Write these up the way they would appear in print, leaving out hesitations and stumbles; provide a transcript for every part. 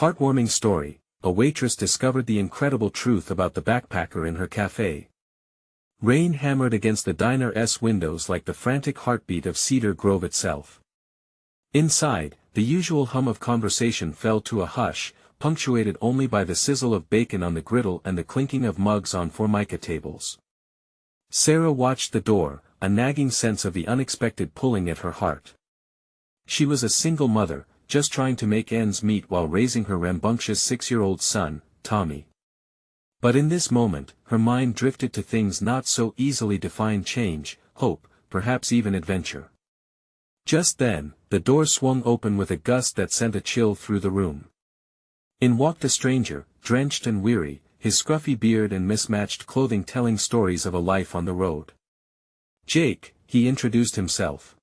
Heartwarming story, a waitress discovered the incredible truth about the backpacker in her cafe. Rain hammered against the diner's windows like the frantic heartbeat of Cedar Grove itself. Inside, the usual hum of conversation fell to a hush, punctuated only by the sizzle of bacon on the griddle and the clinking of mugs on formica tables. Sarah watched the door, a nagging sense of the unexpected pulling at her heart. She was a single mother, just trying to make ends meet while raising her rambunctious 6-year-old son, Tommy. But in this moment, her mind drifted to things not so easily defined: change, hope, perhaps even adventure. Just then, the door swung open with a gust that sent a chill through the room. In walked a stranger, drenched and weary, his scruffy beard and mismatched clothing telling stories of a life on the road. Jake, he introduced himself.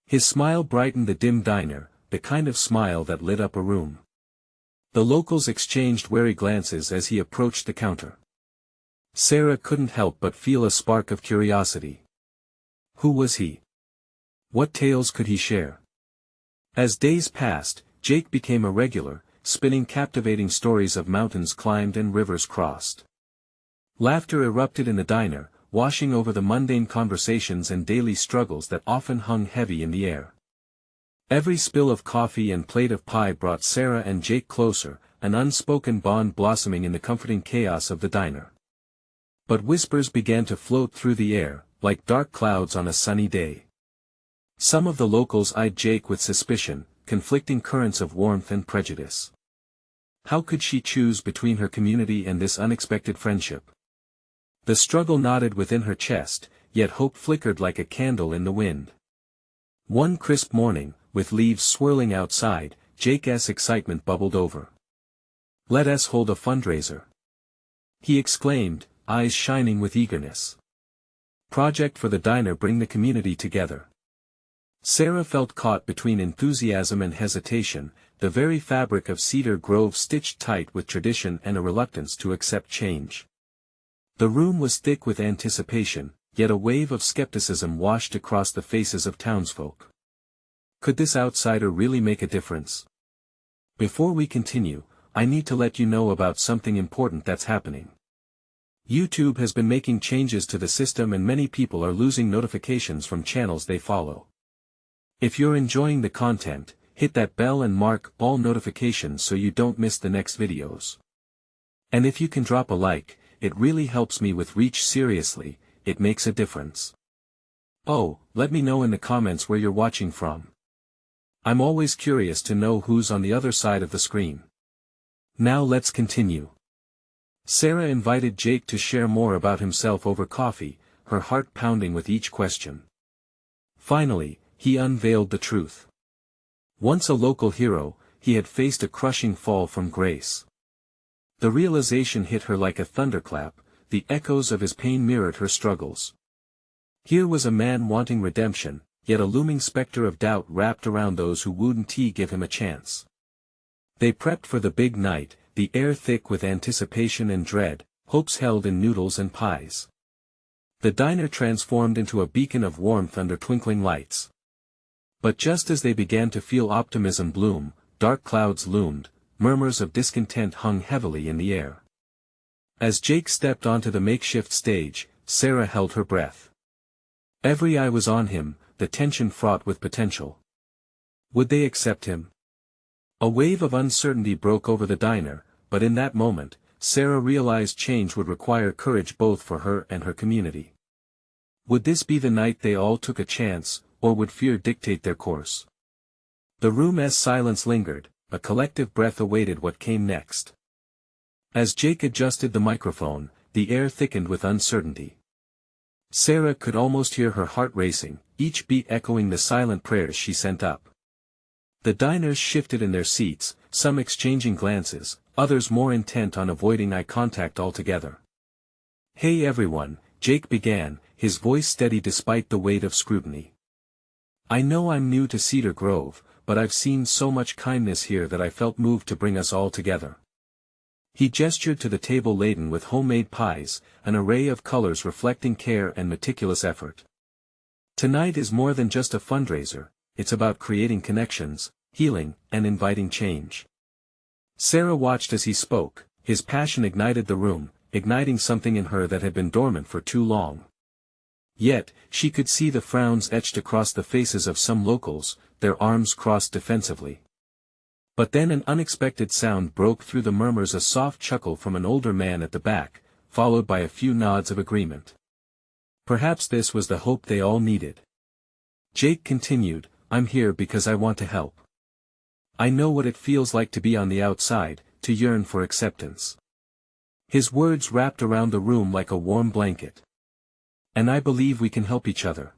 His smile brightened the dim diner, the kind of smile that lit up a room. The locals exchanged wary glances as he approached the counter. Sarah couldn't help but feel a spark of curiosity. Who was he? What tales could he share? As days passed, Jake became a regular, spinning captivating stories of mountains climbed and rivers crossed. Laughter erupted in the diner, washing over the mundane conversations and daily struggles that often hung heavy in the air. Every spill of coffee and plate of pie brought Sarah and Jake closer, an unspoken bond blossoming in the comforting chaos of the diner. But whispers began to float through the air, like dark clouds on a sunny day. Some of the locals eyed Jake with suspicion, conflicting currents of warmth and prejudice. How could she choose between her community and this unexpected friendship? The struggle knotted within her chest, yet hope flickered like a candle in the wind. One crisp morning, with leaves swirling outside, Jake's excitement bubbled over. "Let us hold a fundraiser," he exclaimed, eyes shining with eagerness. "Project for the diner, bring the community together." Sarah felt caught between enthusiasm and hesitation, the very fabric of Cedar Grove stitched tight with tradition and a reluctance to accept change. The room was thick with anticipation, yet a wave of skepticism washed across the faces of townsfolk. Could this outsider really make a difference? Before we continue, I need to let you know about something important that's happening. YouTube has been making changes to the system and many people are losing notifications from channels they follow. If you're enjoying the content, hit that bell and mark all notifications so you don't miss the next videos. And if you can drop a like, it really helps me with reach. Seriously, it makes a difference. Oh, let me know in the comments where you're watching from. I'm always curious to know who's on the other side of the screen. Now let's continue. Sarah invited Jake to share more about himself over coffee, her heart pounding with each question. Finally, he unveiled the truth. Once a local hero, he had faced a crushing fall from grace. The realization hit her like a thunderclap, the echoes of his pain mirrored her struggles. Here was a man wanting redemption, yet a looming specter of doubt wrapped around those who wouldn't give him a chance. They prepped for the big night, the air thick with anticipation and dread, hopes held in noodles and pies. The diner transformed into a beacon of warmth under twinkling lights. But just as they began to feel optimism bloom, dark clouds loomed, murmurs of discontent hung heavily in the air. As Jake stepped onto the makeshift stage, Sarah held her breath. Every eye was on him, the tension fraught with potential. Would they accept him? A wave of uncertainty broke over the diner, but in that moment, Sarah realized change would require courage both for her and her community. Would this be the night they all took a chance, or would fear dictate their course? The room's silence lingered, a collective breath awaited what came next. As Jake adjusted the microphone, the air thickened with uncertainty. Sarah could almost hear her heart racing, each beat echoing the silent prayers she sent up. The diners shifted in their seats, some exchanging glances, others more intent on avoiding eye contact altogether. "Hey everyone," Jake began, his voice steady despite the weight of scrutiny. "I know I'm new to Cedar Grove, but I've seen so much kindness here that I felt moved to bring us all together." He gestured to the table laden with homemade pies, an array of colors reflecting care and meticulous effort. "Tonight is more than just a fundraiser, it's about creating connections, healing, and inviting change." Sarah watched as he spoke. His passion ignited the room, igniting something in her that had been dormant for too long. Yet, she could see the frowns etched across the faces of some locals, their arms crossed defensively. But then an unexpected sound broke through the murmurs, a soft chuckle from an older man at the back, followed by a few nods of agreement. Perhaps this was the hope they all needed. Jake continued, "I'm here because I want to help. I know what it feels like to be on the outside, to yearn for acceptance." His words wrapped around the room like a warm blanket. "And I believe we can help each other."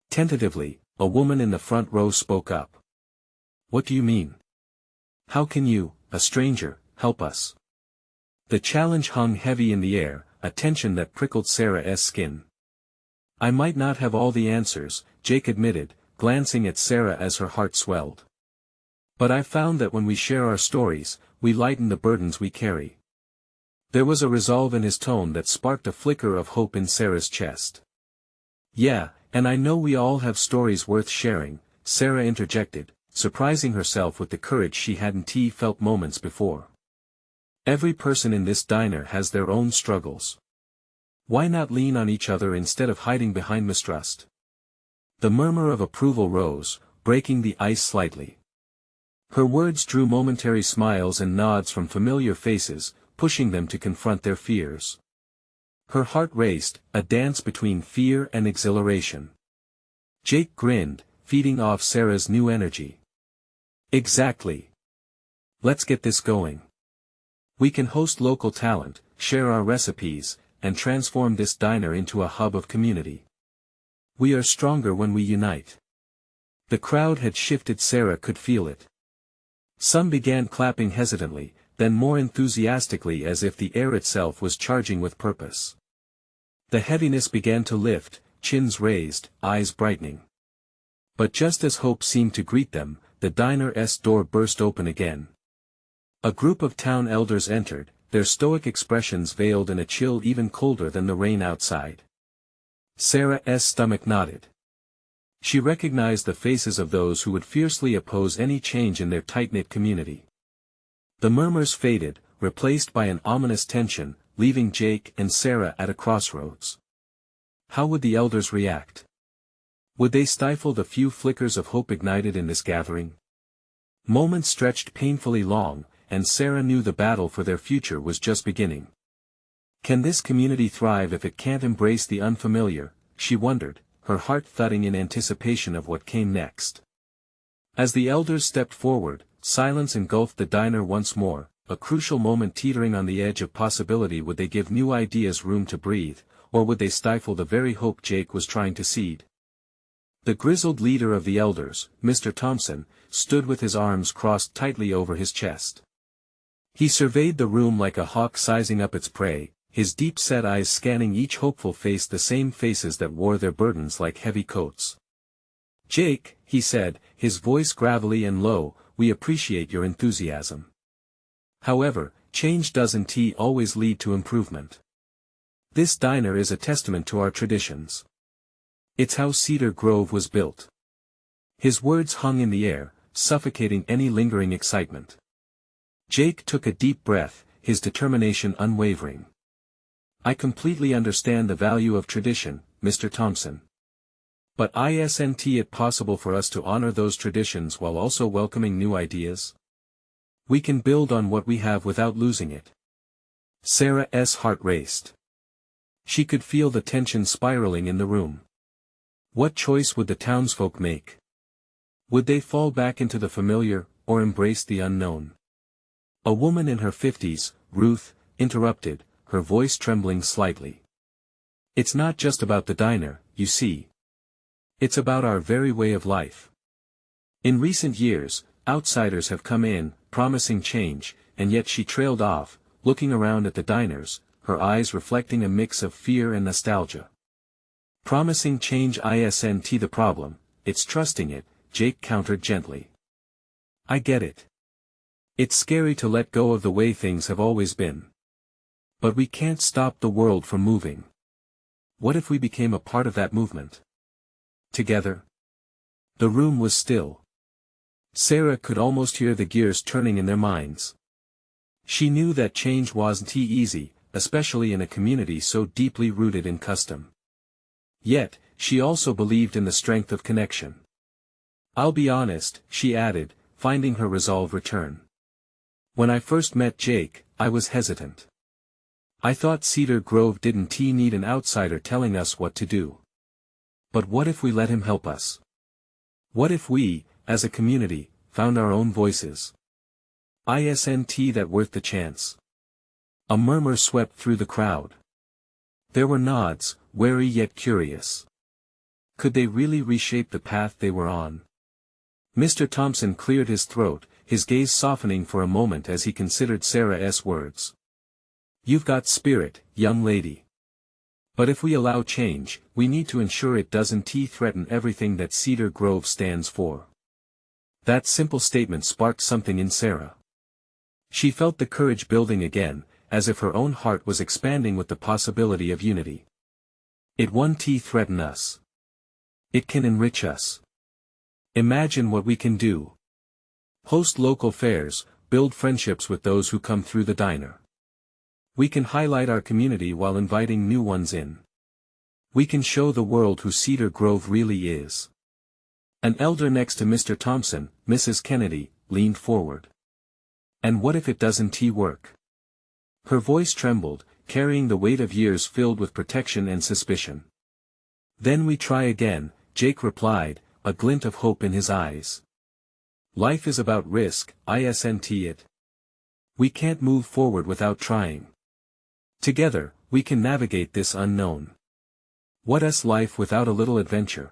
Tentatively, a woman in the front row spoke up. "What do you mean? How can you, a stranger, help us?" The challenge hung heavy in the air, a tension that prickled Sarah's skin. "I might not have all the answers," Jake admitted, glancing at Sarah as her heart swelled. "But I've found that when we share our stories, we lighten the burdens we carry." There was a resolve in his tone that sparked a flicker of hope in Sarah's chest. "Yeah, and I know we all have stories worth sharing," Sarah interjected, surprising herself with the courage she hadn't felt moments before. "Every person in this diner has their own struggles. Why not lean on each other instead of hiding behind mistrust?" The murmur of approval rose, breaking the ice slightly. Her words drew momentary smiles and nods from familiar faces, pushing them to confront their fears. Her heart raced, a dance between fear and exhilaration. Jake grinned, feeding off Sarah's new energy. "Exactly. Let's get this going. We can host local talent, share our recipes, and transform this diner into a hub of community. We are stronger when we unite." The crowd had shifted. Sarah could feel it. Some began clapping hesitantly, then more enthusiastically, as if the air itself was charging with purpose. The heaviness began to lift, chins raised, eyes brightening. But just as hope seemed to greet them, the diner's door burst open again. A group of town elders entered, their stoic expressions veiled in a chill even colder than the rain outside. Sarah's stomach knotted. She recognized the faces of those who would fiercely oppose any change in their tight-knit community. The murmurs faded, replaced by an ominous tension, leaving Jake and Sarah at a crossroads. How would the elders react? Would they stifle the few flickers of hope ignited in this gathering? Moments stretched painfully long, and Sarah knew the battle for their future was just beginning. Can this community thrive if it can't embrace the unfamiliar, she wondered, her heart thudding in anticipation of what came next. As the elders stepped forward, silence engulfed the diner once more, a crucial moment teetering on the edge of possibility. Would they give new ideas room to breathe, or would they stifle the very hope Jake was trying to seed? The grizzled leader of the elders, Mr. Thompson, stood with his arms crossed tightly over his chest. He surveyed the room like a hawk sizing up its prey, his deep-set eyes scanning each hopeful face, the same faces that wore their burdens like heavy coats. "Jake," he said, his voice gravelly and low, "we appreciate your enthusiasm. However, change doesn't always lead to improvement. This diner is a testament to our traditions. It's how Cedar Grove was built." His words hung in the air, suffocating any lingering excitement. Jake took a deep breath, his determination unwavering. "I completely understand the value of tradition, Mr. Thompson. But isn't it possible for us to honor those traditions while also welcoming new ideas? We can build on what we have without losing it." Sarah's heart raced. She could feel the tension spiraling in the room. What choice would the townsfolk make? Would they fall back into the familiar, or embrace the unknown? A woman in her 50s, Ruth, interrupted, her voice trembling slightly. "It's not just about the diner, you see. It's about our very way of life. In recent years, outsiders have come in, promising change, and yet," she trailed off, looking around at the diners, her eyes reflecting a mix of fear and nostalgia. "Promising change isn't the problem, it's trusting it," Jake countered gently. "I get it. It's scary to let go of the way things have always been. But we can't stop the world from moving. What if we became a part of that movement? Together?" The room was still. Sarah could almost hear the gears turning in their minds. She knew that change wasn't easy, especially in a community so deeply rooted in custom. Yet, she also believed in the strength of connection. "I'll be honest," she added, finding her resolve return. "When I first met Jake, I was hesitant. I thought Cedar Grove didn't need an outsider telling us what to do. But what if we let him help us? What if we, as a community, found our own voices? Isn't that worth the chance?" A murmur swept through the crowd. There were nods, wary yet curious. Could they really reshape the path they were on? Mr. Thompson cleared his throat, his gaze softening for a moment as he considered Sarah's words. "You've got spirit, young lady. But if we allow change, we need to ensure it doesn't threaten everything that Cedar Grove stands for." That simple statement sparked something in Sarah. She felt the courage building again, as if her own heart was expanding with the possibility of unity. "It won't threaten us. It can enrich us. Imagine what we can do. Host local fairs, build friendships with those who come through the diner. We can highlight our community while inviting new ones in. We can show the world who Cedar Grove really is." An elder next to Mr. Thompson, Mrs. Kennedy, leaned forward. "And what if it doesn't work?" Her voice trembled, carrying the weight of years filled with protection and suspicion. "Then we try again," Jake replied, a glint of hope in his eyes. "Life is about risk, isn't it? We can't move forward without trying. Together, we can navigate this unknown. What's life without a little adventure?"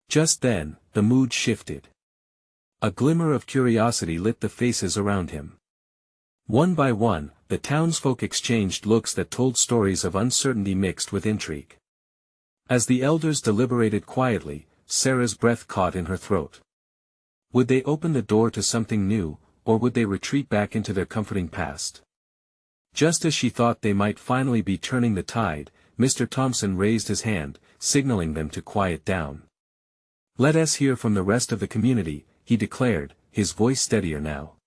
Just then, the mood shifted. A glimmer of curiosity lit the faces around him. One by one, the townsfolk exchanged looks that told stories of uncertainty mixed with intrigue. As the elders deliberated quietly, Sarah's breath caught in her throat. Would they open the door to something new, or would they retreat back into their comforting past? Just as she thought they might finally be turning the tide, Mr. Thompson raised his hand, signaling them to quiet down. "Let us hear from the rest of the community," he declared, his voice steadier now.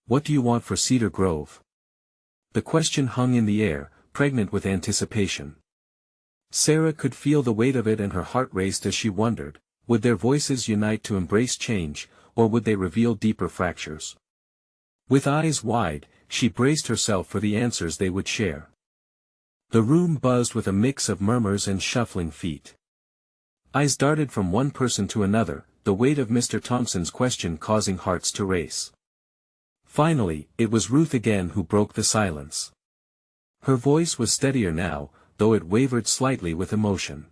"What do you want for Cedar Grove?" The question hung in the air, pregnant with anticipation. Sarah could feel the weight of it and her heart raced as she wondered, would their voices unite to embrace change, or would they reveal deeper fractures? With eyes wide, she braced herself for the answers they would share. The room buzzed with a mix of murmurs and shuffling feet. Eyes darted from one person to another, the weight of Mr. Thompson's question causing hearts to race. Finally, it was Ruth again who broke the silence. Her voice was steadier now, though it wavered slightly with emotion.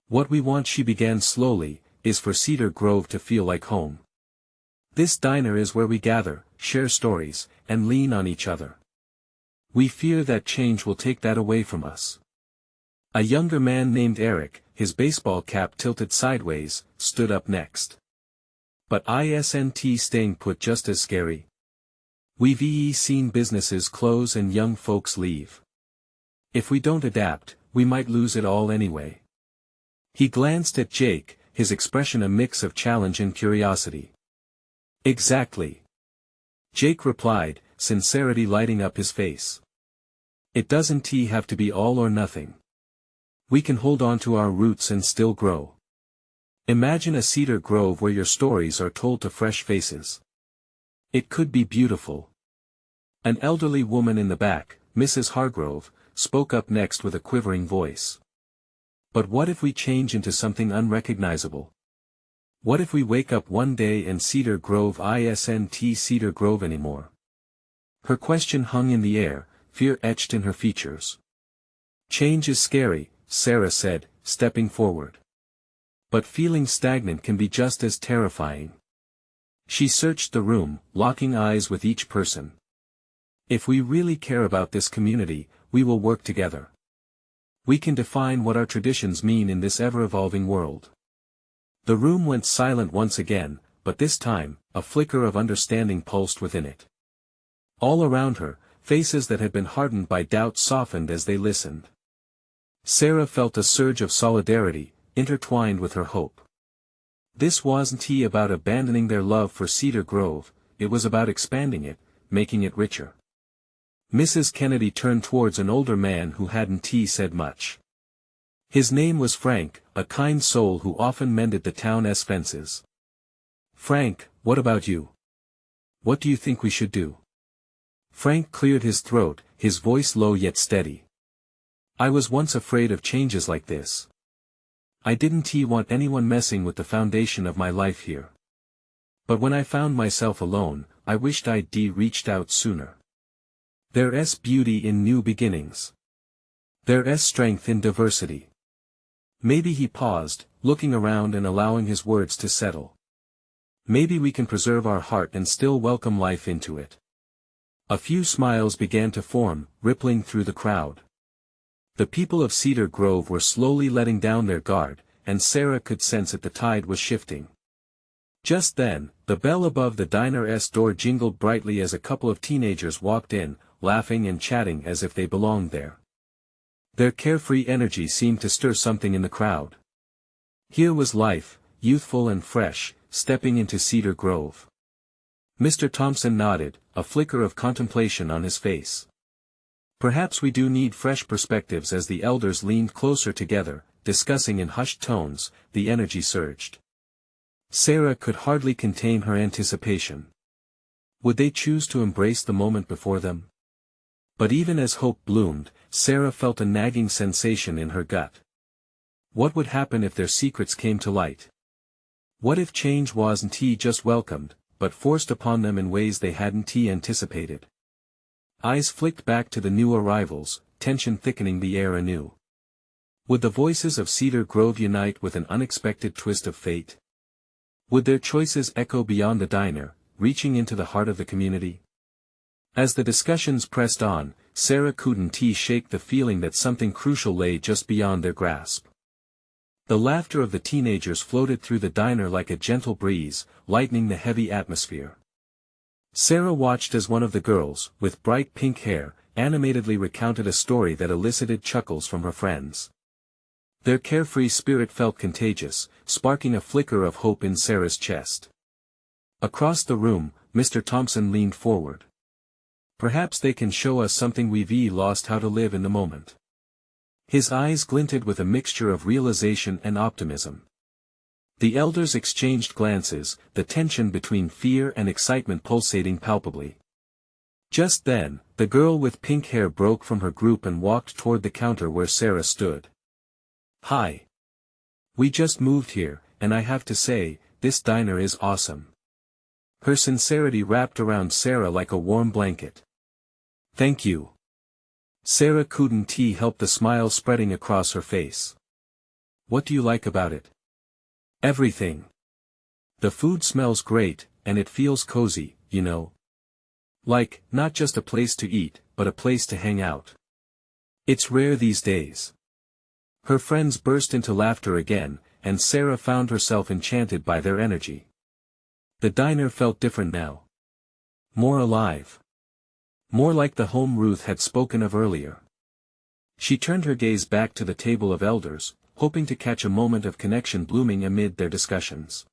"What we want," she began slowly, "is for Cedar Grove to feel like home. This diner is where we gather, share stories, and lean on each other. We fear that change will take that away from us." A younger man named Eric, his baseball cap tilted sideways, stood up next. "But isn't staying put just as scary? We've seen businesses close and young folks leave. If we don't adapt, we might lose it all anyway." He glanced at Jake, his expression a mix of challenge and curiosity. "Exactly," Jake replied, sincerity lighting up his face. "It doesn't have to be all or nothing. We can hold on to our roots and still grow. Imagine a Cedar Grove where your stories are told to fresh faces. It could be beautiful." An elderly woman in the back, Mrs. Hargrove, spoke up next with a quivering voice. "But what if we change into something unrecognizable? What if we wake up one day and Cedar Grove isn't Cedar Grove anymore?" Her question hung in the air, fear etched in her features. "Change is scary," Sarah said, stepping forward. "But feeling stagnant can be just as terrifying." She searched the room, locking eyes with each person. "If we really care about this community, we will work together. We can define what our traditions mean in this ever-evolving world." The room went silent once again, but this time, a flicker of understanding pulsed within it. All around her, faces that had been hardened by doubt softened as they listened. Sarah felt a surge of solidarity, intertwined with her hope. This wasn't about abandoning their love for Cedar Grove, it was about expanding it, making it richer. Mrs. Kennedy turned towards an older man who hadn't said much. His name was Frank, a kind soul who often mended the town's fences. "Frank, what about you? What do you think we should do?" Frank cleared his throat, his voice low yet steady. "I was once afraid of changes like this. I didn't want anyone messing with the foundation of my life here. But when I found myself alone, I wished I'd reached out sooner. There's beauty in new beginnings. There's strength in diversity." Maybe he paused, looking around and allowing his words to settle. "Maybe we can preserve our heart and still welcome life into it." A few smiles began to form, rippling through the crowd. The people of Cedar Grove were slowly letting down their guard, and Sarah could sense that the tide was shifting. Just then, the bell above the diner's door jingled brightly as a couple of teenagers walked in, laughing and chatting as if they belonged there. Their carefree energy seemed to stir something in the crowd. Here was life, youthful and fresh, stepping into Cedar Grove. Mr. Thompson nodded, a flicker of contemplation on his face. "Perhaps we do need fresh perspectives." As the elders leaned closer together, discussing in hushed tones, the energy surged. Sarah could hardly contain her anticipation. Would they choose to embrace the moment before them? But even as hope bloomed, Sarah felt a nagging sensation in her gut. What would happen if their secrets came to light? What if change wasn't just welcomed, but forced upon them in ways they hadn't anticipated? Eyes flicked back to the new arrivals, tension thickening the air anew. Would the voices of Cedar Grove unite with an unexpected twist of fate? Would their choices echo beyond the diner, reaching into the heart of the community? As the discussions pressed on, Sarah couldn't shake the feeling that something crucial lay just beyond their grasp. The laughter of the teenagers floated through the diner like a gentle breeze, lightening the heavy atmosphere. Sarah watched as one of the girls, with bright pink hair, animatedly recounted a story that elicited chuckles from her friends. Their carefree spirit felt contagious, sparking a flicker of hope in Sarah's chest. Across the room, Mr. Thompson leaned forward. "Perhaps they can show us something we've lost: how to live in the moment." His eyes glinted with a mixture of realization and optimism. The elders exchanged glances, the tension between fear and excitement pulsating palpably. Just then, the girl with pink hair broke from her group and walked toward the counter where Sarah stood. "Hi. We just moved here, and I have to say, this diner is awesome." Her sincerity wrapped around Sarah like a warm blanket. "Thank you." Sarah couldn't help the smile spreading across her face. "What do you like about it?" "Everything. The food smells great, and it feels cozy, you know. Like, not just a place to eat, but a place to hang out. It's rare these days." Her friends burst into laughter again, and Sarah found herself enchanted by their energy. The diner felt different now. More alive. More like the home Ruth had spoken of earlier. She turned her gaze back to the table of elders, hoping to catch a moment of connection blooming amid their discussions.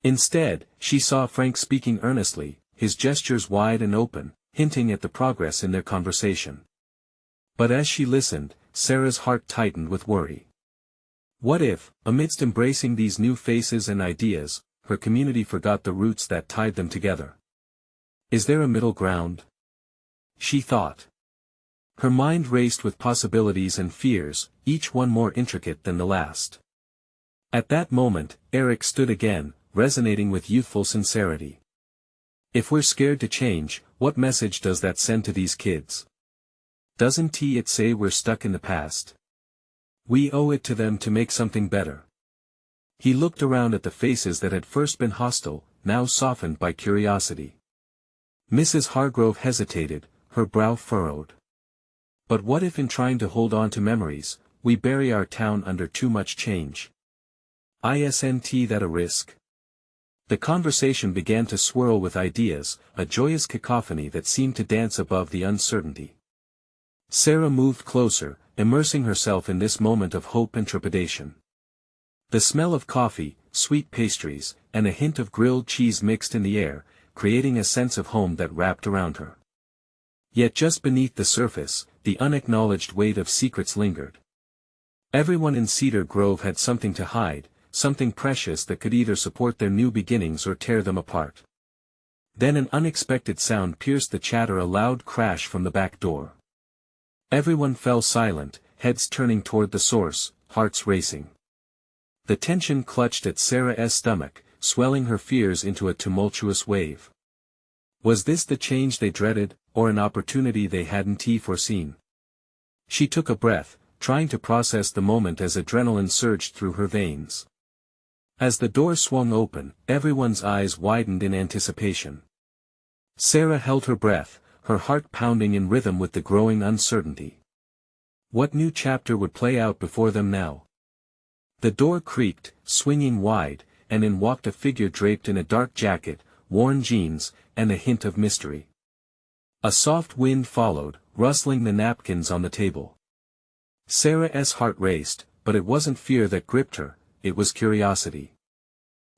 Instead, she saw Frank speaking earnestly, his gestures wide and open, hinting at the progress in their conversation. But as she listened, Sarah's heart tightened with worry. What if, amidst embracing these new faces and ideas, her community forgot the roots that tied them together? Is there a middle ground? She thought. Her mind raced with possibilities and fears, each one more intricate than the last. At that moment, Eric stood again, resonating with youthful sincerity. "If we're scared to change, what message does that send to these kids? Doesn't it say we're stuck in the past? We owe it to them to make something better." He looked around at the faces that had first been hostile, now softened by curiosity. Mrs. Hargrove hesitated, her brow furrowed. But what if in trying to hold on to memories, we bury our town under too much change? Isn't that a risk? The conversation began to swirl with ideas, a joyous cacophony that seemed to dance above the uncertainty. Sarah moved closer, immersing herself in this moment of hope and trepidation. The smell of coffee, sweet pastries, and a hint of grilled cheese mixed in the air, creating a sense of home that wrapped around her. Yet just beneath the surface, the unacknowledged weight of secrets lingered. Everyone in Cedar Grove had something to hide, something precious that could either support their new beginnings or tear them apart. Then an unexpected sound pierced the chatter, a loud crash from the back door. Everyone fell silent, heads turning toward the source, hearts racing. The tension clutched at Sarah's stomach, swelling her fears into a tumultuous wave. Was this the change they dreaded, or an opportunity they hadn't foreseen? She took a breath, trying to process the moment as adrenaline surged through her veins. As the door swung open, everyone's eyes widened in anticipation. Sarah held her breath, her heart pounding in rhythm with the growing uncertainty. What new chapter would play out before them now? The door creaked, swinging wide, and in walked a figure draped in a dark jacket, worn jeans, and a hint of mystery. A soft wind followed, rustling the napkins on the table. Sarah's heart raced, but it wasn't fear that gripped her, it was curiosity.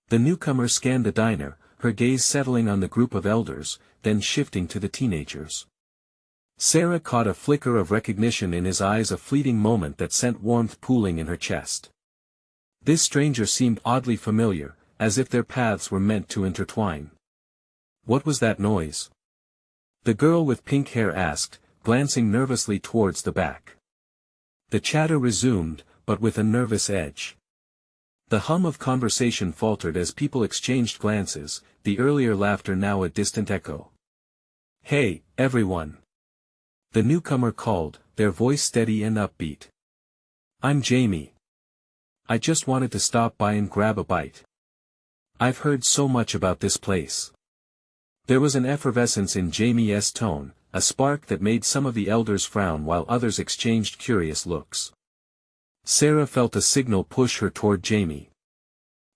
The newcomer scanned the diner, her gaze settling on the group of elders, then shifting to the teenagers. Sarah caught a flicker of recognition in his eyes, a fleeting moment that sent warmth pooling in her chest. This stranger seemed oddly familiar, as if their paths were meant to intertwine. What was that noise? The girl with pink hair asked, glancing nervously towards the back. The chatter resumed, but with a nervous edge. The hum of conversation faltered as people exchanged glances, the earlier laughter now a distant echo. "Hey, everyone!" The newcomer called, their voice steady and upbeat. "I'm Jamie. I just wanted to stop by and grab a bite. I've heard so much about this place." There was an effervescence in Jamie's tone, a spark that made some of the elders frown while others exchanged curious looks. Sarah felt a signal push her toward Jamie.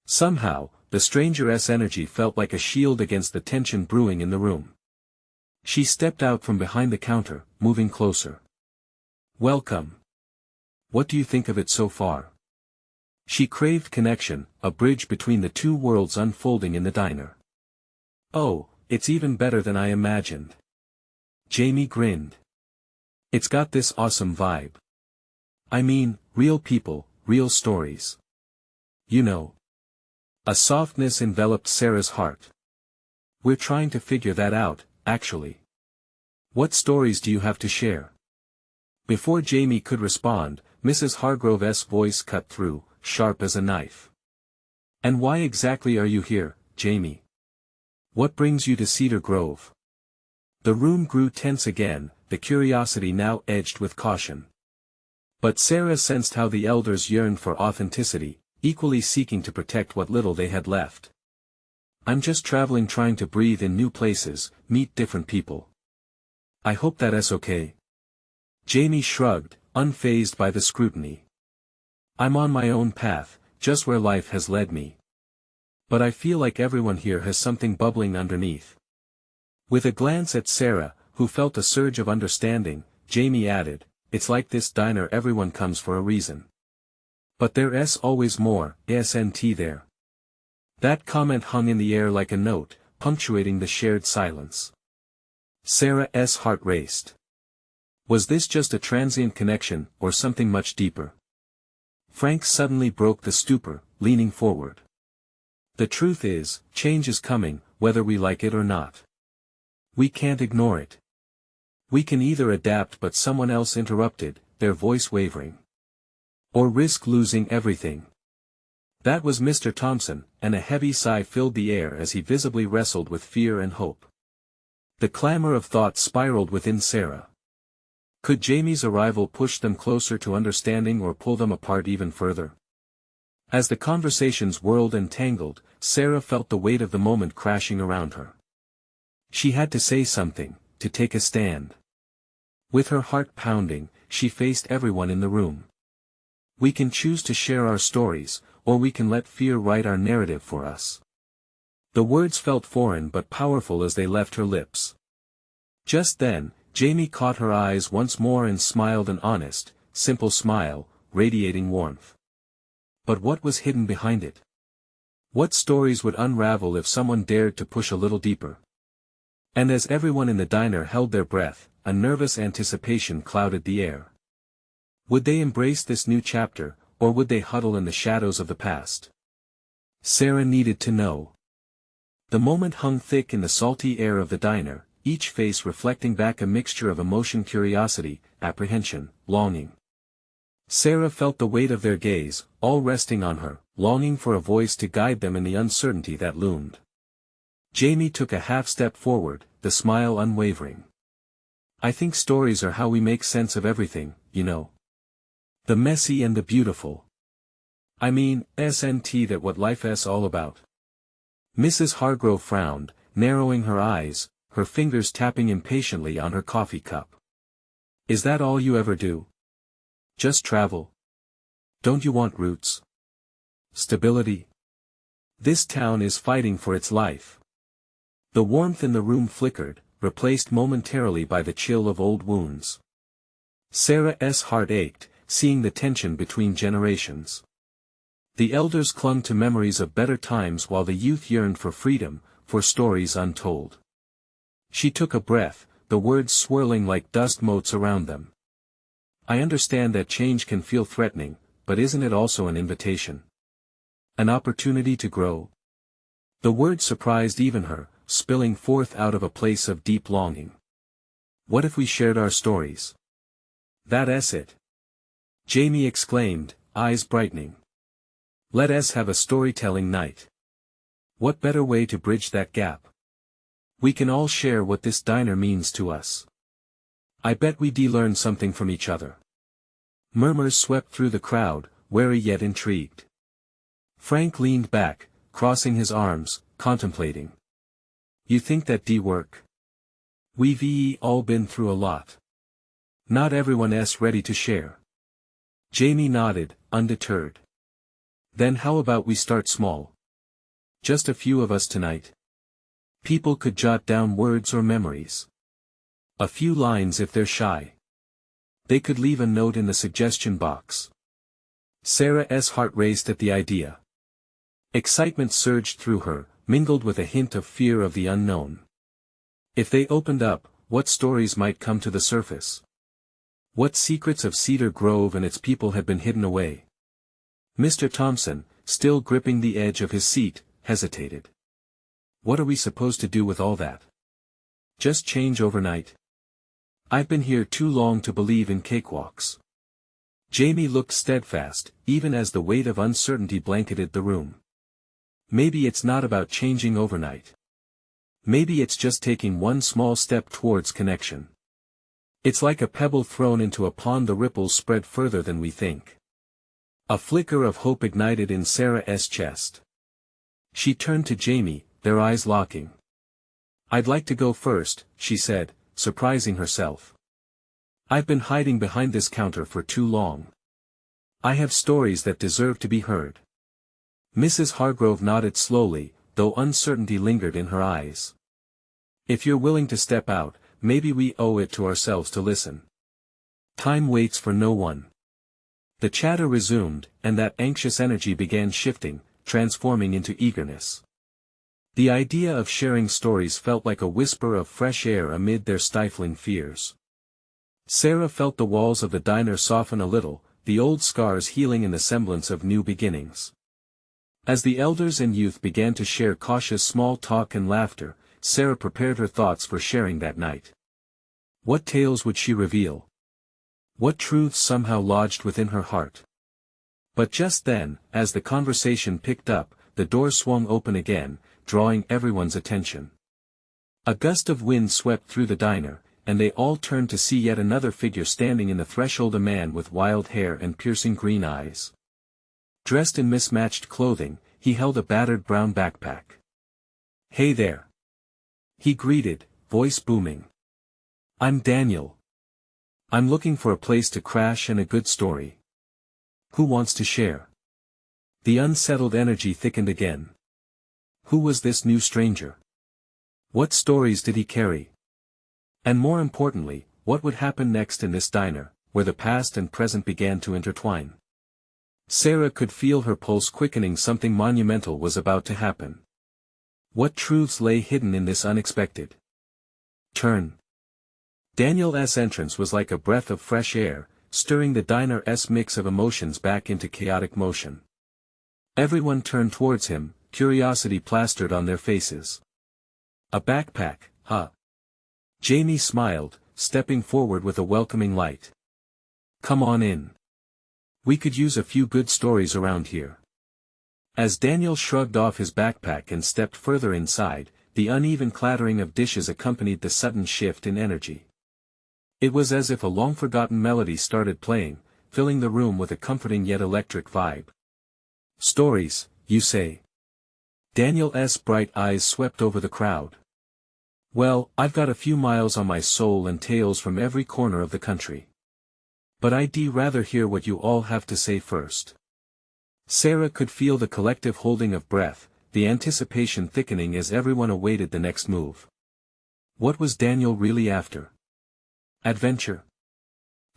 Somehow, the stranger's energy felt like a shield against the tension brewing in the room. She stepped out from behind the counter, moving closer. "Welcome. What do you think of it so far?" She craved connection, a bridge between the two worlds unfolding in the diner. "Oh, it's even better than I imagined." Jamie grinned. "It's got this awesome vibe. I mean, real people, real stories. You know." A softness enveloped Sarah's heart. "We're trying to figure that out, actually. What stories do you have to share?" Before Jamie could respond, Mrs. Hargrove's voice cut through, sharp as a knife. "And why exactly are you here, Jamie? What brings you to Cedar Grove?" The room grew tense again, the curiosity now edged with caution. But Sarah sensed how the elders yearned for authenticity, equally seeking to protect what little they had left. "I'm just traveling, trying to breathe in new places, meet different people. I hope that's okay." Jamie shrugged, unfazed by the scrutiny. "I'm on my own path, just where life has led me. But I feel like everyone here has something bubbling underneath." With a glance at Sarah, who felt a surge of understanding, Jamie added, "It's like this diner, everyone comes for a reason. But there's always more, isn't there?" That comment hung in the air like a note, punctuating the shared silence. Sarah's heart raced. Was this just a transient connection, or something much deeper? Frank suddenly broke the stupor, leaning forward. "The truth is, change is coming, whether we like it or not. We can't ignore it. We can either adapt," but someone else interrupted, their voice wavering. "Or risk losing everything." That was Mr. Thompson, and a heavy sigh filled the air as he visibly wrestled with fear and hope. The clamor of thought spiraled within Sarah. Could Jamie's arrival push them closer to understanding or pull them apart even further? As the conversations whirled and tangled, Sarah felt the weight of the moment crashing around her. She had to say something, to take a stand. With her heart pounding, she faced everyone in the room. "We can choose to share our stories, or we can let fear write our narrative for us." The words felt foreign but powerful as they left her lips. Just then, Jamie caught her eyes once more and smiled, an honest, simple smile, radiating warmth. But what was hidden behind it? What stories would unravel if someone dared to push a little deeper? And as everyone in the diner held their breath, a nervous anticipation clouded the air. Would they embrace this new chapter, or would they huddle in the shadows of the past? Sarah needed to know. The moment hung thick in the salty air of the diner, each face reflecting back a mixture of emotion, curiosity, apprehension, longing. Sarah felt the weight of their gaze, all resting on her, longing for a voice to guide them in the uncertainty that loomed. Jamie took a half-step forward, the smile unwavering. I think stories are how we make sense of everything, you know. The messy and the beautiful. I mean, SNT that what life's all about. Mrs. Hargrove frowned, narrowing her eyes, her fingers tapping impatiently on her coffee cup. Is that all you ever do? Just travel? Don't you want roots? Stability? This town is fighting for its life. The warmth in the room flickered, replaced momentarily by the chill of old wounds. Sarah's heart ached, seeing the tension between generations. The elders clung to memories of better times while the youth yearned for freedom, for stories untold. She took a breath, the words swirling like dust motes around them. I understand that change can feel threatening, but isn't it also an invitation? An opportunity to grow? The words surprised even her, spilling forth out of a place of deep longing. What if we shared our stories? That's it. Jamie exclaimed, eyes brightening. Let us have a storytelling night. What better way to bridge that gap? We can all share what this diner means to us. I bet we learn something from each other. Murmurs swept through the crowd, wary yet intrigued. Frank leaned back, crossing his arms, contemplating. You think that work? We've all been through a lot. Not everyone's ready to share. Jamie nodded, undeterred. Then how about we start small? Just a few of us tonight. People could jot down words or memories. A few lines if they're shy. They could leave a note in the suggestion box. Sarah's heart raced at the idea. Excitement surged through her, mingled with a hint of fear of the unknown. If they opened up, what stories might come to the surface? What secrets of Cedar Grove and its people had been hidden away? Mr. Thompson, still gripping the edge of his seat, hesitated. What are we supposed to do with all that? Just change overnight? I've been here too long to believe in cakewalks. Jamie looked steadfast, even as the weight of uncertainty blanketed the room. Maybe it's not about changing overnight. Maybe it's just taking one small step towards connection. It's like a pebble thrown into a pond, the ripples spread further than we think. A flicker of hope ignited in Sarah's chest. She turned to Jamie, their eyes locking. I'd like to go first, she said, surprising herself. I've been hiding behind this counter for too long. I have stories that deserve to be heard. Mrs. Hargrove nodded slowly, though uncertainty lingered in her eyes. If you're willing to step out, maybe we owe it to ourselves to listen. Time waits for no one. The chatter resumed, and that anxious energy began shifting, transforming into eagerness. The idea of sharing stories felt like a whisper of fresh air amid their stifling fears. Sarah felt the walls of the diner soften a little, the old scars healing in the semblance of new beginnings. As the elders and youth began to share cautious small talk and laughter, Sarah prepared her thoughts for sharing that night. What tales would she reveal? What truths somehow lodged within her heart? But just then, as the conversation picked up, the door swung open again, drawing everyone's attention. A gust of wind swept through the diner, and they all turned to see yet another figure standing in the threshold, a man with wild hair and piercing green eyes. Dressed in mismatched clothing, he held a battered brown backpack. Hey there! He greeted, voice booming. I'm Daniel. I'm looking for a place to crash and a good story. Who wants to share? The unsettled energy thickened again. Who was this new stranger? What stories did he carry? And more importantly, what would happen next in this diner, where the past and present began to intertwine? Sarah could feel her pulse quickening. Something monumental was about to happen. What truths lay hidden in this unexpected Turn. Daniel's entrance was like a breath of fresh air, stirring the diner's mix of emotions back into chaotic motion. Everyone turned towards him, curiosity plastered on their faces. A backpack, huh? Jamie smiled, stepping forward with a welcoming light. Come on in. We could use a few good stories around here. As Daniel shrugged off his backpack and stepped further inside, the uneven clattering of dishes accompanied the sudden shift in energy. It was as if a long-forgotten melody started playing, filling the room with a comforting yet electric vibe. Stories, you say? Daniel's bright eyes swept over the crowd. Well, I've got a few miles on my soul and tales from every corner of the country. But I'd rather hear what you all have to say first. Sarah could feel the collective holding of breath, the anticipation thickening as everyone awaited the next move. What was Daniel really after? Adventure?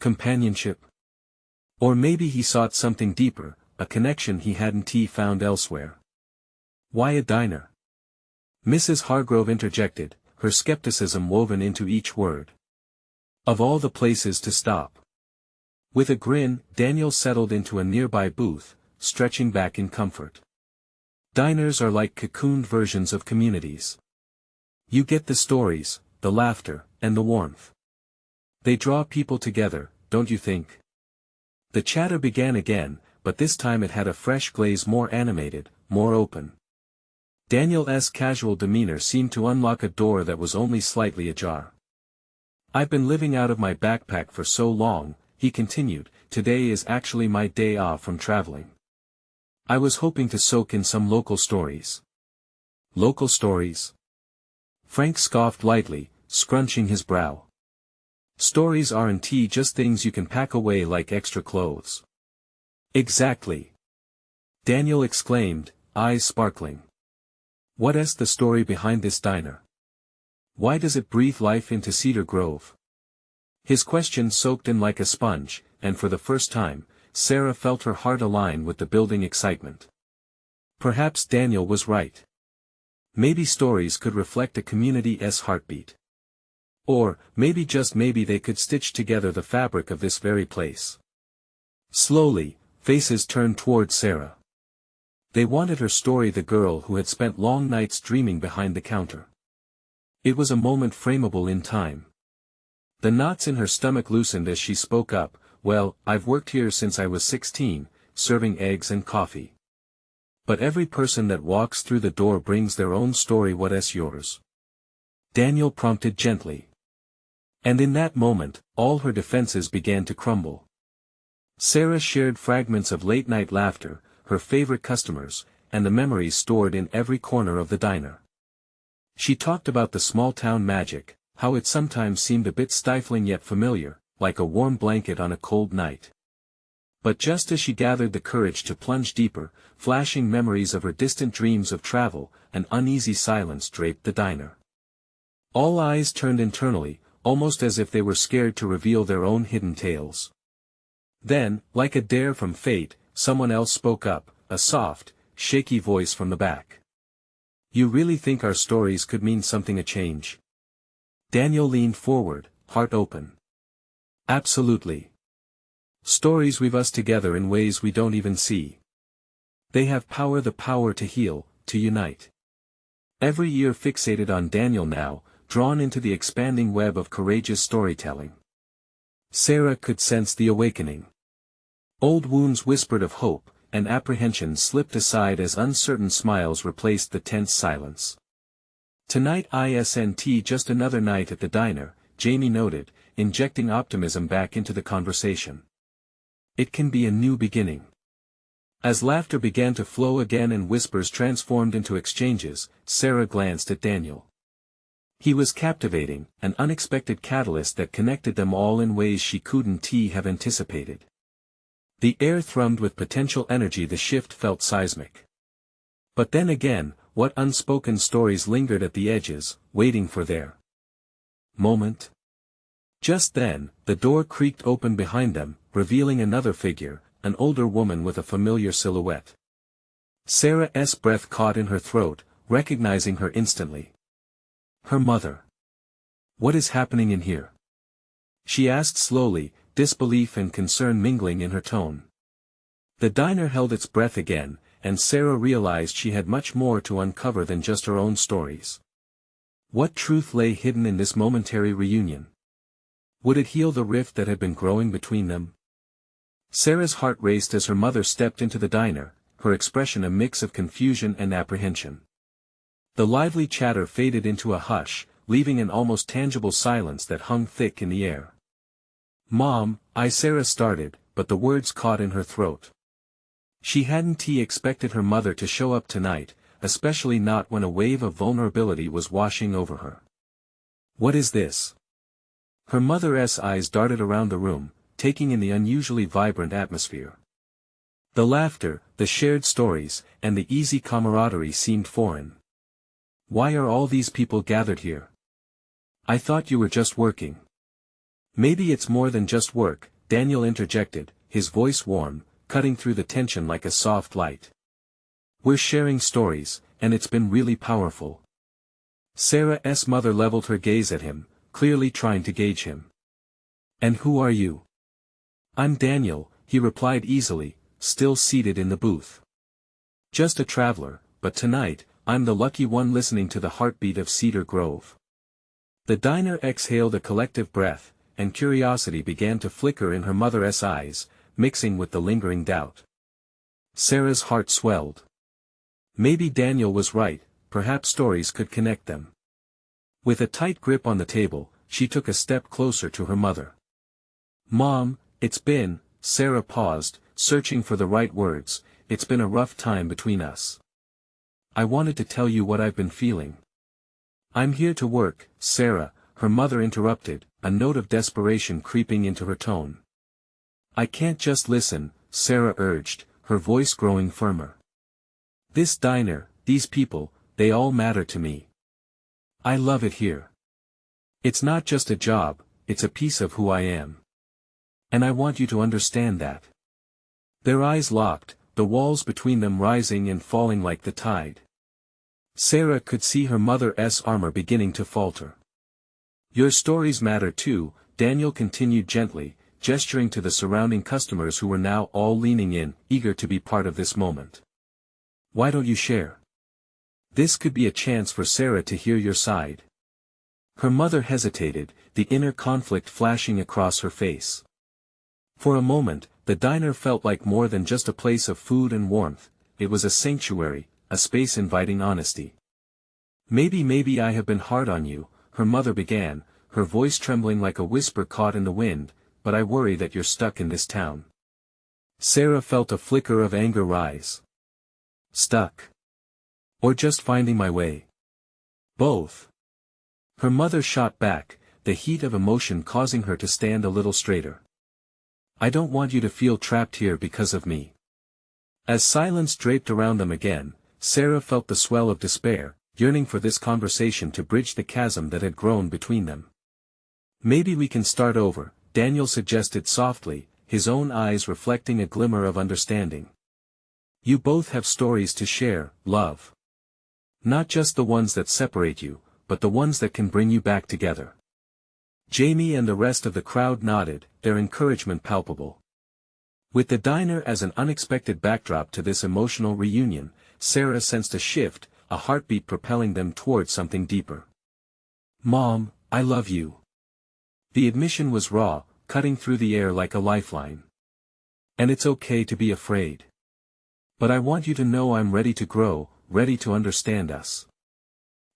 Companionship? Or maybe he sought something deeper, a connection he hadn't found elsewhere. Why a diner? Mrs. Hargrove interjected, her skepticism woven into each word. Of all the places to stop. With a grin, Daniel settled into a nearby booth, stretching back in comfort. Diners are like cocooned versions of communities. You get the stories, the laughter, and the warmth. They draw people together, don't you think? The chatter began again, but this time it had a fresh glaze, more animated, more open. Daniel's casual demeanor seemed to unlock a door that was only slightly ajar. I've been living out of my backpack for so long, he continued, today is actually my day off from traveling. I was hoping to soak in some local stories. Local stories? Frank scoffed lightly, scrunching his brow. Stories aren't just things you can pack away like extra clothes. Exactly. Daniel exclaimed, eyes sparkling. What's the story behind this diner? Why does it breathe life into Cedar Grove? His question soaked in like a sponge, and for the first time, Sarah felt her heart align with the building excitement. Perhaps Daniel was right. Maybe stories could reflect a community's heartbeat. Or, maybe just maybe they could stitch together the fabric of this very place. Slowly, faces turned towards Sarah. They wanted her story, the girl who had spent long nights dreaming behind the counter. It was a moment frameable in time. The knots in her stomach loosened as she spoke up, well, I've worked here since I was 16, serving eggs and coffee. But every person that walks through the door brings their own story. What's yours? Daniel prompted gently. And in that moment, all her defenses began to crumble. Sarah shared fragments of late-night laughter, her favorite customers, and the memories stored in every corner of the diner. She talked about the small-town magic, how it sometimes seemed a bit stifling yet familiar, like a warm blanket on a cold night. But just as she gathered the courage to plunge deeper, flashing memories of her distant dreams of travel, an uneasy silence draped the diner. All eyes turned internally, almost as if they were scared to reveal their own hidden tales. Then, like a dare from fate, someone else spoke up, a soft, shaky voice from the back. You really think our stories could mean something, a change? Daniel leaned forward, heart open. Absolutely. Stories weave us together in ways we don't even see. They have power, the power to heal, to unite. Every ear fixated on Daniel now, drawn into the expanding web of courageous storytelling. Sarah could sense the awakening. Old wounds whispered of hope, and apprehension slipped aside as uncertain smiles replaced the tense silence. Tonight isn't just another night at the diner, Jamie noted, injecting optimism back into the conversation. It can be a new beginning. As laughter began to flow again and whispers transformed into exchanges, Sarah glanced at Daniel. He was captivating, an unexpected catalyst that connected them all in ways she couldn't have anticipated. The air thrummed with potential energy, the shift felt seismic. But then again, what unspoken stories lingered at the edges, waiting for their moment? Just then, the door creaked open behind them, revealing another figure, an older woman with a familiar silhouette. Sarah's breath caught in her throat, recognizing her instantly. Her mother. What is happening in here? She asked slowly, disbelief and concern mingling in her tone. The diner held its breath again, and Sarah realized she had much more to uncover than just her own stories. What truth lay hidden in this momentary reunion? Would it heal the rift that had been growing between them? Sarah's heart raced as her mother stepped into the diner, her expression a mix of confusion and apprehension. The lively chatter faded into a hush, leaving an almost tangible silence that hung thick in the air. "Mom," Sarah started, but the words caught in her throat. She hadn't expected her mother to show up tonight, especially not when a wave of vulnerability was washing over her. "What is this?" Her mother's eyes darted around the room, taking in the unusually vibrant atmosphere. The laughter, the shared stories, and the easy camaraderie seemed foreign. "Why are all these people gathered here? I thought you were just working." "Maybe it's more than just work," Daniel interjected, his voice warm, cutting through the tension like a soft light. "We're sharing stories, and it's been really powerful." Sarah's mother leveled her gaze at him, clearly trying to gauge him. "And who are you?" "I'm Daniel," he replied easily, still seated in the booth. "Just a traveler, but tonight, I'm the lucky one listening to the heartbeat of Cedar Grove." The diner exhaled a collective breath, and curiosity began to flicker in her mother's eyes, mixing with the lingering doubt. Sarah's heart swelled. Maybe Daniel was right, perhaps stories could connect them. With a tight grip on the table, she took a step closer to her mother. "Mom, Sarah paused, searching for the right words, "it's been a rough time between us. I wanted to tell you what I've been feeling." "I'm here to work, Sarah," her mother interrupted, a note of desperation creeping into her tone. "I can't just listen," Sarah urged, her voice growing firmer. "This diner, these people, they all matter to me. I love it here. It's not just a job, it's a piece of who I am. And I want you to understand that." Their eyes locked, the walls between them rising and falling like the tide. Sarah could see her mother's armor beginning to falter. "Your stories matter too," Daniel continued gently, gesturing to the surrounding customers who were now all leaning in, eager to be part of this moment. "Why don't you share? This could be a chance for Sarah to hear your side." Her mother hesitated, the inner conflict flashing across her face. For a moment, the diner felt like more than just a place of food and warmth, it was a sanctuary, a space inviting honesty. Maybe I have been hard on you," her mother began, her voice trembling like a whisper caught in the wind, "but I worry that you're stuck in this town." Sarah felt a flicker of anger rise. Stuck? Or just finding my way? Both. Her mother shot back, the heat of emotion causing her to stand a little straighter. "I don't want you to feel trapped here because of me." As silence draped around them again, Sarah felt the swell of despair, yearning for this conversation to bridge the chasm that had grown between them. "Maybe we can start over," Daniel suggested softly, his own eyes reflecting a glimmer of understanding. "You both have stories to share, love. Not just the ones that separate you, but the ones that can bring you back together." Jamie and the rest of the crowd nodded, their encouragement palpable. With the diner as an unexpected backdrop to this emotional reunion, Sarah sensed a shift, a heartbeat propelling them toward something deeper. "Mom, I love you." The admission was raw, cutting through the air like a lifeline. "And it's okay to be afraid. But I want you to know I'm ready to grow, ready to understand us."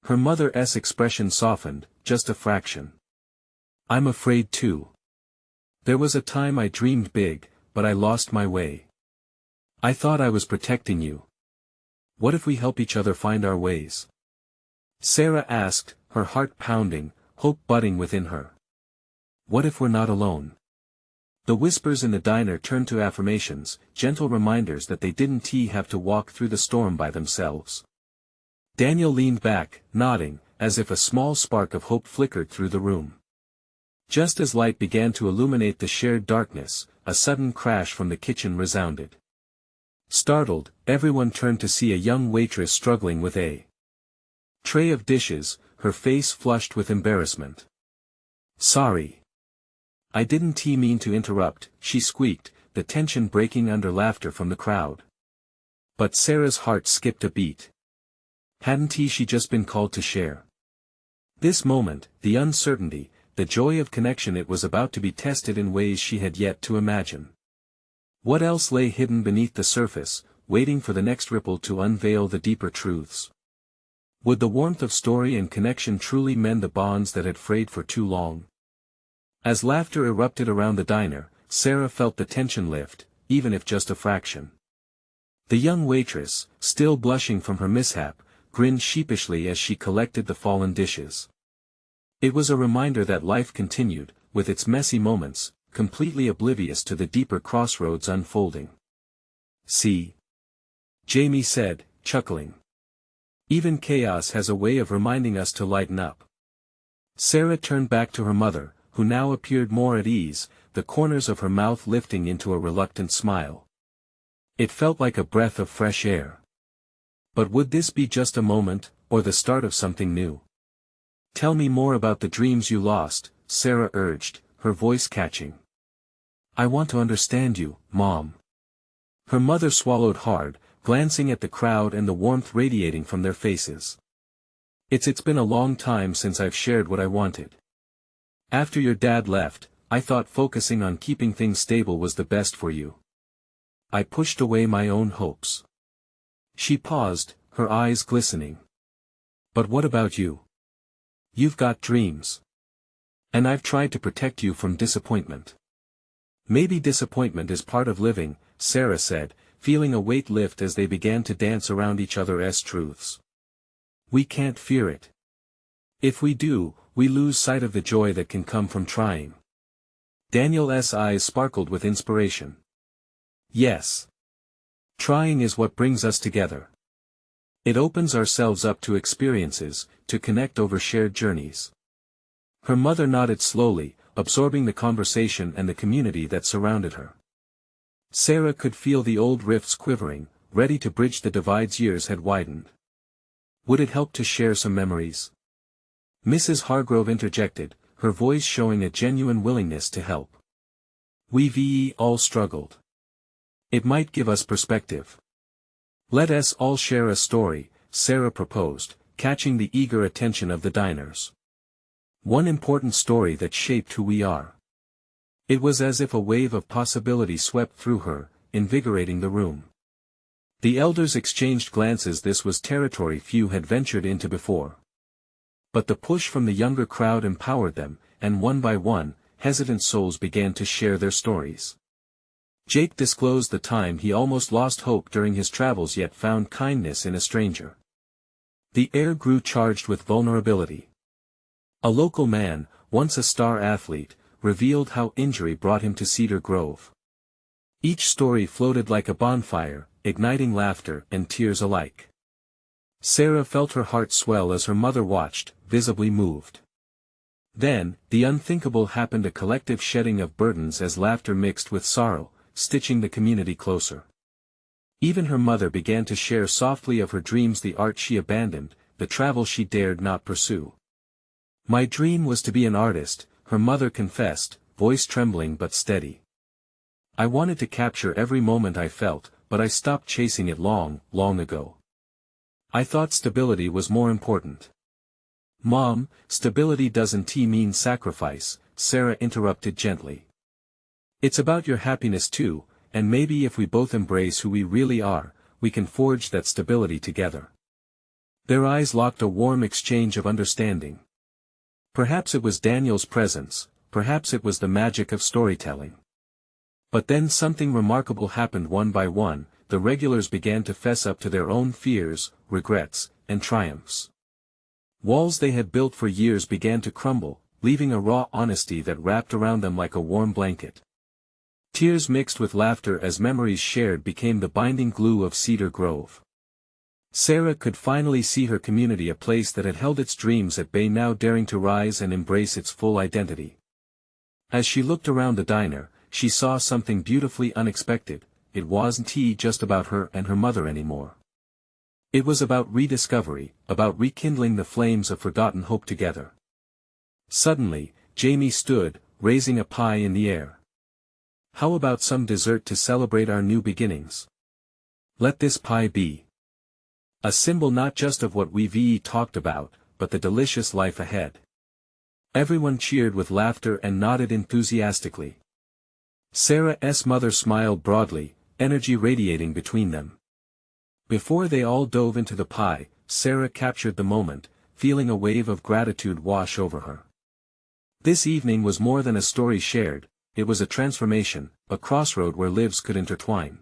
Her mother's expression softened, just a fraction. "I'm afraid too. There was a time I dreamed big, but I lost my way. I thought I was protecting you. What if we help each other find our ways?" Sarah asked, her heart pounding, hope budding within her. "What if we're not alone?" The whispers in the diner turned to affirmations, gentle reminders that they didn't have to walk through the storm by themselves. Daniel leaned back, nodding, as if a small spark of hope flickered through the room. Just as light began to illuminate the shared darkness, a sudden crash from the kitchen resounded. Startled, everyone turned to see a young waitress struggling with a tray of dishes, her face flushed with embarrassment. Sorry. I didn't mean to interrupt, she squeaked, the tension breaking under laughter from the crowd. But Sarah's heart skipped a beat. Hadn't she just been called to share? This moment, the uncertainty, the joy of connection, it was about to be tested in ways she had yet to imagine. What else lay hidden beneath the surface, waiting for the next ripple to unveil the deeper truths? Would the warmth of story and connection truly mend the bonds that had frayed for too long? As laughter erupted around the diner, Sarah felt the tension lift, even if just a fraction. The young waitress, still blushing from her mishap, grinned sheepishly as she collected the fallen dishes. It was a reminder that life continued, with its messy moments, completely oblivious to the deeper crossroads unfolding. See? Jamie said, chuckling. Even chaos has a way of reminding us to lighten up. Sarah turned back to her mother, who now appeared more at ease, the corners of her mouth lifting into a reluctant smile. It felt like a breath of fresh air. But would this be just a moment, or the start of something new? Tell me more about the dreams you lost, Sarah urged, her voice catching. I want to understand you, Mom. Her mother swallowed hard, glancing at the crowd and the warmth radiating from their faces. It's been a long time since I've shared what I wanted. After your dad left, I thought focusing on keeping things stable was the best for you. I pushed away my own hopes. She paused, her eyes glistening. But what about you? You've got dreams. And I've tried to protect you from disappointment. Maybe disappointment is part of living, Sarah said, feeling a weight lift as they began to dance around each other's truths. We can't fear it. If we do, we lose sight of the joy that can come from trying. Daniel's eyes sparkled with inspiration. Yes. Trying is what brings us together. It opens ourselves up to experiences, to connect over shared journeys. Her mother nodded slowly, absorbing the conversation and the community that surrounded her. Sarah could feel the old rifts quivering, ready to bridge the divides years had widened. Would it help to share some memories? Mrs. Hargrove interjected, her voice showing a genuine willingness to help. We've all struggled. It might give us perspective. Let us all share a story, Sarah proposed, catching the eager attention of the diners. One important story that shaped who we are. It was as if a wave of possibility swept through her, invigorating the room. The elders exchanged glances. This was territory few had ventured into before. But the push from the younger crowd empowered them, and one by one, hesitant souls began to share their stories. Jake disclosed the time he almost lost hope during his travels yet found kindness in a stranger. The air grew charged with vulnerability. A local man, once a star athlete, revealed how injury brought him to Cedar Grove. Each story floated like a bonfire, igniting laughter and tears alike. Sarah felt her heart swell as her mother watched, visibly moved. Then, the unthinkable happened, a collective shedding of burdens as laughter mixed with sorrow, stitching the community closer. Even her mother began to share softly of her dreams, the art she abandoned, the travel she dared not pursue. My dream was to be an artist, her mother confessed, voice trembling but steady. I wanted to capture every moment I felt, but I stopped chasing it long ago. I thought stability was more important. Mom, stability doesn't mean sacrifice, Sarah interrupted gently. It's about your happiness too, and maybe if we both embrace who we really are, we can forge that stability together. Their eyes locked, a warm exchange of understanding. Perhaps it was Daniel's presence, perhaps it was the magic of storytelling. But then something remarkable happened. One by one, the regulars began to fess up to their own fears, regrets, and triumphs. Walls they had built for years began to crumble, leaving a raw honesty that wrapped around them like a warm blanket. Tears mixed with laughter as memories shared became the binding glue of Cedar Grove. Sarah could finally see her community, a place that had held its dreams at bay, now daring to rise and embrace its full identity. As she looked around the diner, she saw something beautifully unexpected. It wasn't just about her and her mother anymore. It was about rediscovery, about rekindling the flames of forgotten hope together. Suddenly, Jamie stood, raising a pie in the air. How about some dessert to celebrate our new beginnings? Let this pie be a symbol not just of what we've talked about, but the delicious life ahead. Everyone cheered with laughter and nodded enthusiastically. Sarah's mother smiled broadly, energy radiating between them. Before they all dove into the pie, Sarah captured the moment, feeling a wave of gratitude wash over her. This evening was more than a story shared, it was a transformation, a crossroad where lives could intertwine.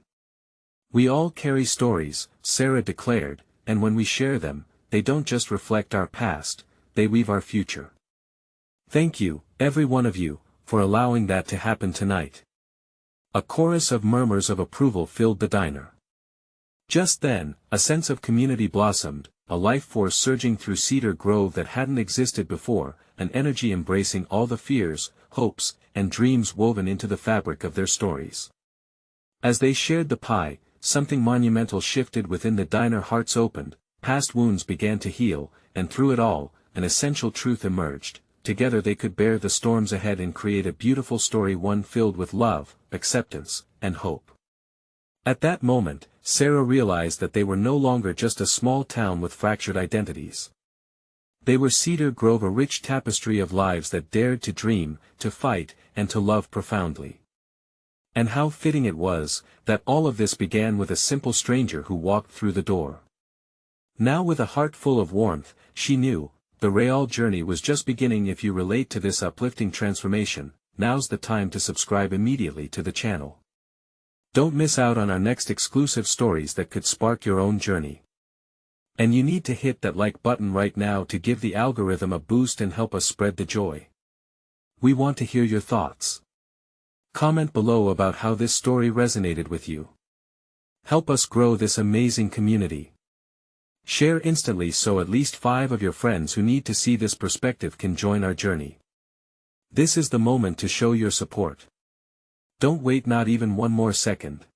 We all carry stories, Sarah declared, and when we share them, they don't just reflect our past, they weave our future. Thank you, every one of you, for allowing that to happen tonight. A chorus of murmurs of approval filled the diner. Just then, a sense of community blossomed, a life force surging through Cedar Grove that hadn't existed before, an energy embracing all the fears, hopes, and dreams woven into the fabric of their stories. As they shared the pie, something monumental shifted within the diner. Hearts opened, past wounds began to heal, and through it all, an essential truth emerged. Together they could bear the storms ahead and create a beautiful story, one filled with love, acceptance, and hope. At that moment, Sarah realized that they were no longer just a small town with fractured identities. They were Cedar Grove, a rich tapestry of lives that dared to dream, to fight, and to love profoundly. And how fitting it was, that all of this began with a simple stranger who walked through the door. Now with a heart full of warmth, she knew, the real journey was just beginning. If you relate to this uplifting transformation, now's the time to subscribe immediately to the channel. Don't miss out on our next exclusive stories that could spark your own journey. And you need to hit that like button right now to give the algorithm a boost and help us spread the joy. We want to hear your thoughts. Comment below about how this story resonated with you. Help us grow this amazing community. Share instantly so at least 5 of your friends who need to see this perspective can join our journey. This is the moment to show your support. Don't wait not even one more second.